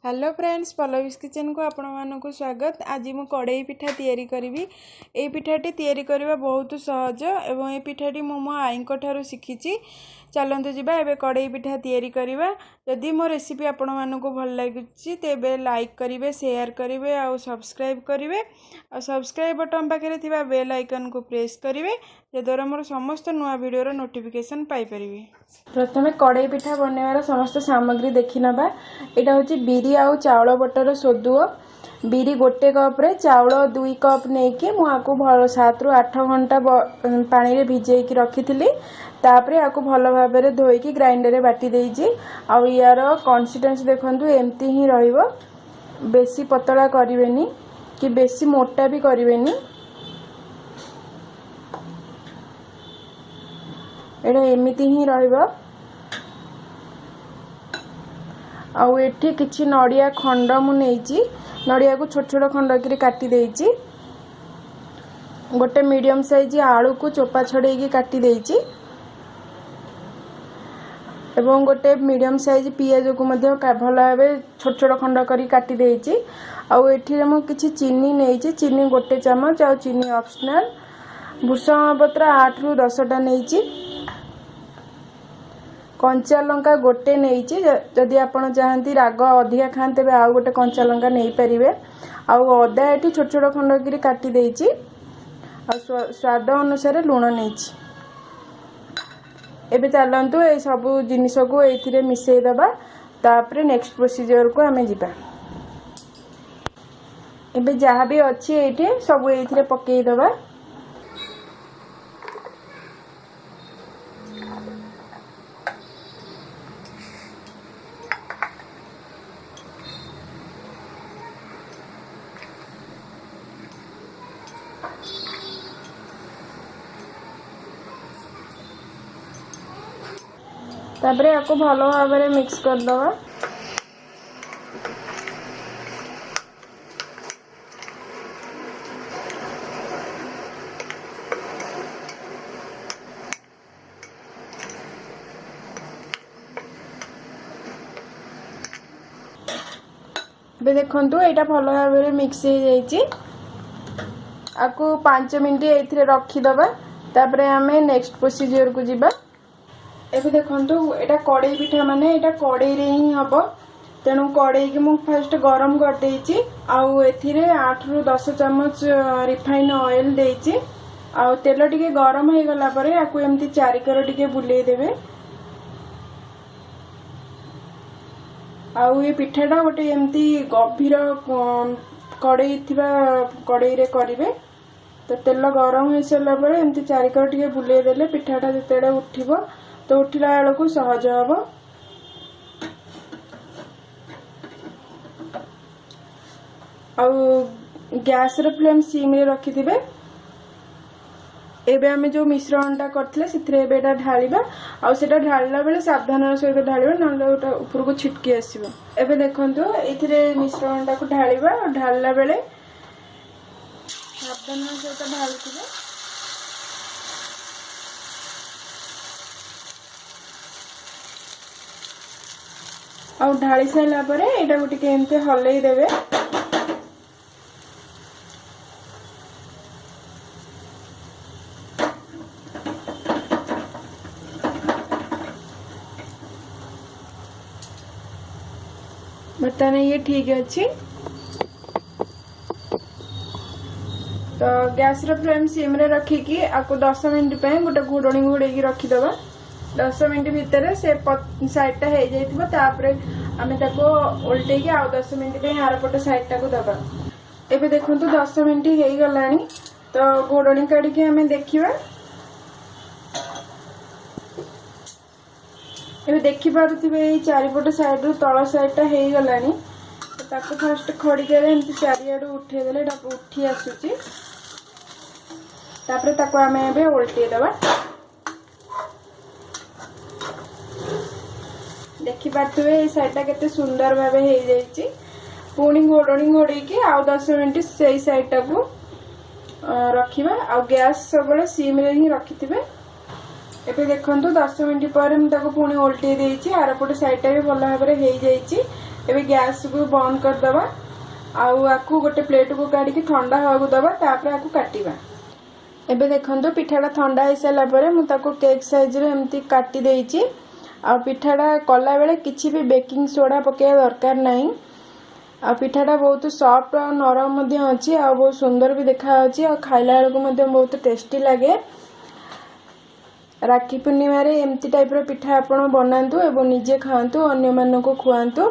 Hello friends, Pallavi's kitchen को आपण मानक स्वागत। आज मु कड़ई पिठा तैयारी करी। ए पिठाटी तैयारी करबा बहुत सहज एवं ए पिठाटी मो आई ठारू शिखी। चलतु जीवा एबे कड़ई पिठा तैयारी करबा। जदि मो रेसिपी आपण मानक भल लगी तेबे लाइक करेंगे, शेयर करेंगे और सब्सक्राइब करेंगे। और सब्सक्राइब बटन पाखे थिबा बेल आइकन को प्रेस करेंगे जद्वारा मोर समस्त नुआ वीडियो नोटिफिकेशन पाई परिबे। प्रथमे कड़ई पिठा बनवार समस्त सामग्री देखि नबा। एटा होची बिरी आउ चाउल बटर सोदुओ। बिरी गोटे कप रे चाउल 2 कप नेकी मु आकु 7 रु 8 घंटा पानी रे भिजेकी रखिथिली। तापरे आकु भल भाबरे धोईकी ग्राइंडर रे बाटी देइची। आउ यार कंसिस्टेंसी देखंतु एम्ति ही रहइबो। बेसी पतला करिवेनी कि बेसी मोटा भी करिवेनी। एटा एमिति ही रहइबो। आउ एठी किछि नडिया खंड मु नेइची। नडिया को छोट छोट खंड करी काटी देइची। गोटे मीडियम साइज आलू को चोपा छड़ेकी काटी देइची। एवं गोटे मीडियम साइज पियाज को मध्य भल भाव छोट छोट खंड करी काटी देइची। आउ एठी मु किछि चीनी नेइची। चीनी गोटे चमच आउ चीनी ऑप्शनल। भुसंग पत्र 8 रु 10 टा नेइची। कंचा लंका गोटे नेइची। जदि आपण चाहंती राग अधिका खाते बे आउ गोटे कंचा लंका नहीं परिवे। आउ अदा एठी छोट छोट खंड करी काटी देइची। आ स्वाद अनुसार लूण नेइची। एबे चलंतु ए सब जिनिस को एथिरे मिसई दबा। तापरे नेक्स्ट प्रोसीजर को हमें जिबा। एबे जहाँ भी अच्छी एठी सब एथिरे पकेई दबा। तापरे आपको भल भाव में मिक्स कर दवा। देखंतु एटा भल भाव में मिक्स हो जाइए। आपको 5 मिनट एथिरे रखी दबा। तापरे हमें नेक्स्ट प्रोसीजर को जिबा। एबे देखंतु एटा कड़ई पिठा माने एटा कड़ई रे ही हबो। तेणु कड़ई के मु फर्स्ट गरम कर देइची। आउ एथिरे 8 रु 10 चम्मच रिफाइन ऑयल देइची। आउ तेल टिके गरम हो गला परे आकु एम्ति चारिकर टिके बुलेई देबे। आउ ये पिठाटा गोटे एम्ति गभीर कड़ई थिबा कड़ई रे करिवे। तो तेल गरम हो सला परे एम्ति चारिकर टिके बुलेई देले पिठाटा जेतेडे उठिबो तो उठिला बेल को सहज हम। आउ गैस रे फ्लेम सिम रे रखी थिबे। एबे हमें जो मिश्रणटा करथिले सिथरे एबेटा ढालिबा। आउ सेटा ढालिला बेले सावधानर सहित ढालिबा नले ओटा ऊपर को छिटकी आसीबो। एबे देखंतु एथिरे मिश्रणटा को ढालिबा। ढालिला बेले सावधानर सहित ढालिथिबे। आउ ढाली साइला परे एटा को टिके एम्ते हलई देबे। बर्तमान ये ठीक अच्छी। तो गैस रो फ्लेम सिम रे रखिकी आपको 10 मिनट पे गोटे घोड़णी घोड़ेकी रखीदबा। 10 मिनट भितर से साइडटा हो जाइथिबो। तापरे आमे ताको उल्टेकी आ 10 मिनट पे आर पट साइडटा को दबा। एबे देखंतु 10 मिनट हो गलानी। तो घोड़णी काढी के हमें देखिबा। एबे देखि पारुथिबे एई चारिपट साइड रु तळ साइडटा हो गलानी। तो ताको फर्स्ट खड़िके रे एम्ति चारियाडू उठे देले एटा उठी आसुची। तापरे ताको आमे एबे उल्टे दबा। देखि पारुथिबे एई साइडटा केते सुंदर भाबे हो जाईची। पुणी घोड़णी घोड़ी की आ 10 मिनट से साइडटा को रखिबा। आ गैस सबले सिम रे ही रखिथिबे। एबे देखंतु 10 मिनट पर हम ताको पुणी उल्टे देइची। आर पटे साइडटा भी भल भाबरे हो जाईची। एबे गैस को बंद कर दबा आउ आकु गोटे प्लेट को काढ़ी ठंडा होगा दबा तापर आकु काटिबा। एबे देखंतु पिठाटा ठंडा हो सारा पर मु ताको केक साइज रे एमती काटी देइची। आ पिठाटा कला बेले किछि भी बेकिंग सोडा पकेया दरकार नहीं। आ पिठाटा बहुत सॉफ्ट और नरम मध्य अछि आ बहुत सुंदर भी देखा अछि आ खाइला बेलको मध्य बहुत टेस्टी लागे। राखी पूर्णिमा रे एमती टाइप रो पिठा आपण बनांतु एवं निजे खांतु अन्य मानन को खुआंतु।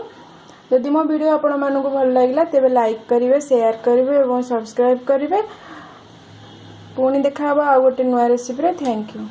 यदि मो वीडियो आपण मानन को भल लागला तेबे लाइक करिवे शेयर करिवे एवं सब्सक्राइब करिवे। पुणी देखा आ गोटे नुआ रेसिपी रे। Thank you.